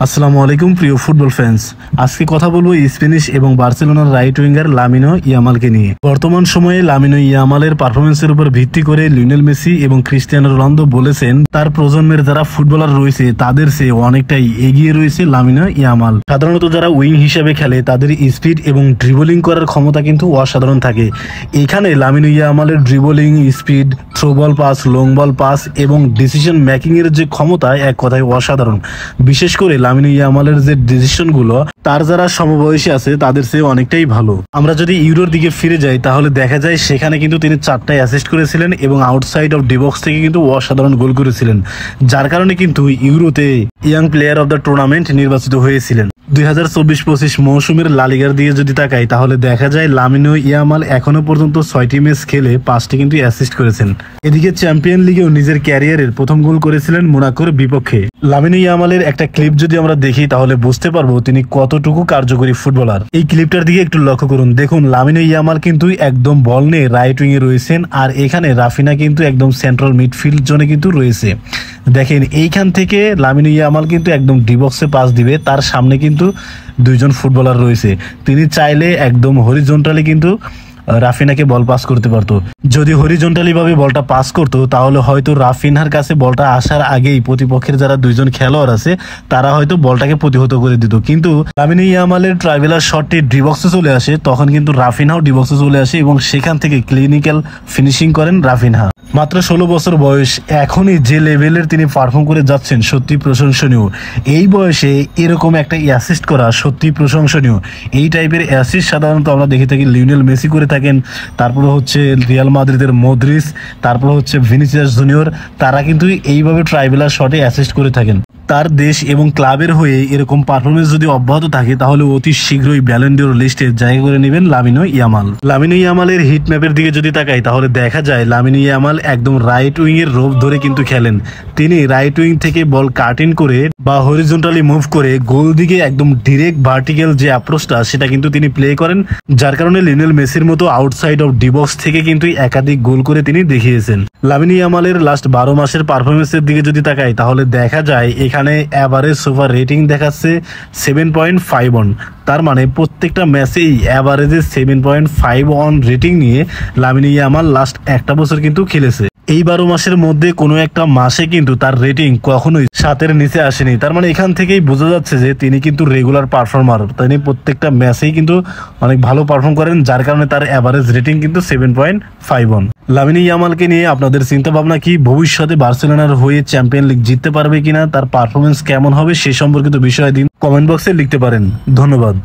আসসালামু আলাইকুম প্রিয় ফুটবল ফ্যান্স। আজকে কথা বলবো স্প্যানিশ এবং বার্সেলোনার রাইট উইঙ্গার লামিনো ইয়ামালকে নিয়ে। বর্তমান সময়ে লামিনো ইয়ামালের পারফরমেন্সের উপর ভিত্তি করে লিওনেল মেসি এবং ক্রিস্টিয়ানো রোনালদো বলেছেন তার প্রজন্মের যারা ফুটবলার রয়েছে তাদের চেয়ে অনেকটাই এগিয়ে রয়েছে লামিনো ইয়ামাল। সাধারণত যারা উইং হিসেবে খেলে তাদের স্পিড এবং ড্রিবলিং করার ক্ষমতা কিন্তু অসাধারণ থাকে। এখানে লামিনো ইয়ামালের dribbling, speed, throw ball pass, long ball pass এবং ডিসিশন মেকিং এর যে ক্ষমতা এক কথায় অসাধারণ। বিশেষ করে লামিনো ইয়ামালের যে ডিসিশনগুলো তার যারা সমবয়সী আছে তাদের চেয়ে অনেকটাই ভালো। আমরা যদি ইউরোর দিকে ফিরে যাই তাহলে দেখা যায় সেখানে কিন্তু তিনি 4টা অ্যাসিস্ট করেছিলেন এবং আউটসাইড অফ ডি বক্স থেকে কিন্তু অসাধারণ গোল করেছিলেন, যার কারণে কিন্তু ইউরোতে young player of the tournament নির্বাচিত হয়েছিলেন। 2024-25 মৌসুমের লা লিগার দিয়ে যদি তাকাই তাহলে দেখা যায় লামিনো ইয়ামাল এখনো পর্যন্ত 6টি ম্যাচ খেলে 5টি কিন্তু অ্যাসিস্ট করেছেন। এদিকে চ্যাম্পিয়ন লিগেও নিজের ক্যারিয়ারের প্রথম গোল করেছিলেন মোনাকোর বিপক্ষে। লামিনো ইয়ামালের একটা ক্লিপ যদি আমরা দেখি তাহলে বুঝতে পারবো তিনি কতটুকু কার্যকরী ফুটবলার। এই ক্লিপটার দিকে একটু লক্ষ্য করুন। দেখুন লামিনো ইয়ামাল কিন্তু একদম বল নিয়ে রাইট উইং এ রয়েছেন, আর এখানে রাফিনা কিন্তু একদম সেন্ট্রাল মিডফিল্ড জোনে কিন্তু রয়েছে। দেখেন এইখান থেকে লামিনো ইয়ামাল কিন্তু একদম ডি বক্সে পাস দিবে, তার সামনে কিন্তু দুইজন ফুটবলার রয়েছে। তিনি চাইলে একদম হরিজন্টালি কিন্তু রাফিনাকে বল পাস করতে পারতো। যদি হরিজন্টালি ভাবে বলটা পাস করতো তাহলে হয়তো রাফিনার কাছে বলটা আসার আগেই প্রতিপক্ষের যারা দুইজন খেলোয়াড় আছে তারা হয়তো বলটাকে প্রতিহত করে দিত। কিন্তু লামিনো ইয়ামালের ট্রাইভেলার শটটি ডিবক্সে চলে আসে, তখন কিন্তু রাফিনাও ডিবক্সে চলে আসে এবং সেখান থেকে ক্লিনিক্যাল ফিনিশিং করেন রাফিনা। মাত্র 16 বছর বয়স, এখনই যে লেভেলের তিনি পারফর্ম করে যাচ্ছেন সত্যি প্রশংসনীয়। এই বয়সে এরকম একটা অ্যাসিস্ট করা সত্যি প্রশংসনীয়। এই টাইপের অ্যাসিস্ট সাধারণত আমরা দেখে থাকি লিওনেল মেসি করে থাকেন, তারপরে হচ্ছে রিয়াল মাদ্রিদের মদ্রিস, তারপর হচ্ছে ভিনিসিয়াস জুনিয়র, তারা কিন্তু এইভাবে ট্রাইভেলার শটে অ্যাসিস্ট করে থাকেন। তার দেশ এবং ক্লাবের হয়ে এরকম পারফরমেন্স যদি অব্যাহত থাকে তাহলে অতি শীঘ্রই ব্যালন ডি'ওর লিস্টে জায়গা করে নেবেন লামিনো ইয়ামাল। লামিনো ইয়ামালের হিট ম্যাপের দিকে যদি তাকাই তাহলে দেখা যায় লামিনো ইয়ামাল একদম রাইট উইং এর রোপ ধরে কিন্তু খেলেন। তিনি রাইট উইং থেকে বল কাট ইন করে বা হরিজন্টালি মুভ করে গোল দিকে একদম ডিরেক্ট ভার্টিক্যাল যে অ্যাপ্রোচটা সেটা কিন্তু তিনি প্লে করেন, যার কারণে লিওনেল মেসির মতো আউটসাইড অফ ডি বক্স থেকে কিন্তু একাধিক গোল করে তিনি দেখিয়েছেন। লামিনো ইয়ামালের লাস্ট 12 মাসের পারফরমেন্সের দিকে যদি তাকাই তাহলে দেখা যায় এখানে অ্যাভারেজ সুপার রেটিং দেখাচ্ছে 7.51। তার মানে প্রত্যেকটা ম্যাচেই অ্যাভারেজে 7.51 রেটিং নিয়ে লামিনো ইয়ামাল লাস্ট একটা বছর কিন্তু খেলেছে। এই 12 মাসের মধ্যে কোনো একটা মাসে কিন্তু তার রেটিং কখনোই 7-এর নিচে আসেনি। তার মানে এখান থেকেই বোঝা যাচ্ছে যে তিনি কিন্তু রেগুলার পারফর্মার, তিনি প্রত্যেকটা ম্যাচেই কিন্তু অনেক ভালো পারফর্ম করেন, যার কারণে তার অ্যাভারেজ রেটিং কিন্তু 7.51। লামিনো ইয়ামালকে নিয়ে আপনাদের চিন্তা ভাবনা কি? ভবিষ্যতে বার্সেলোনার হয়ে চ্যাম্পিয়ন লিগ জিততে পারবে কিনা, তার পারফরমেন্স কেমন হবে সে সম্পর্কিত বিষয় দিন কমেন্ট বক্সে লিখতে পারেন। ধন্যবাদ।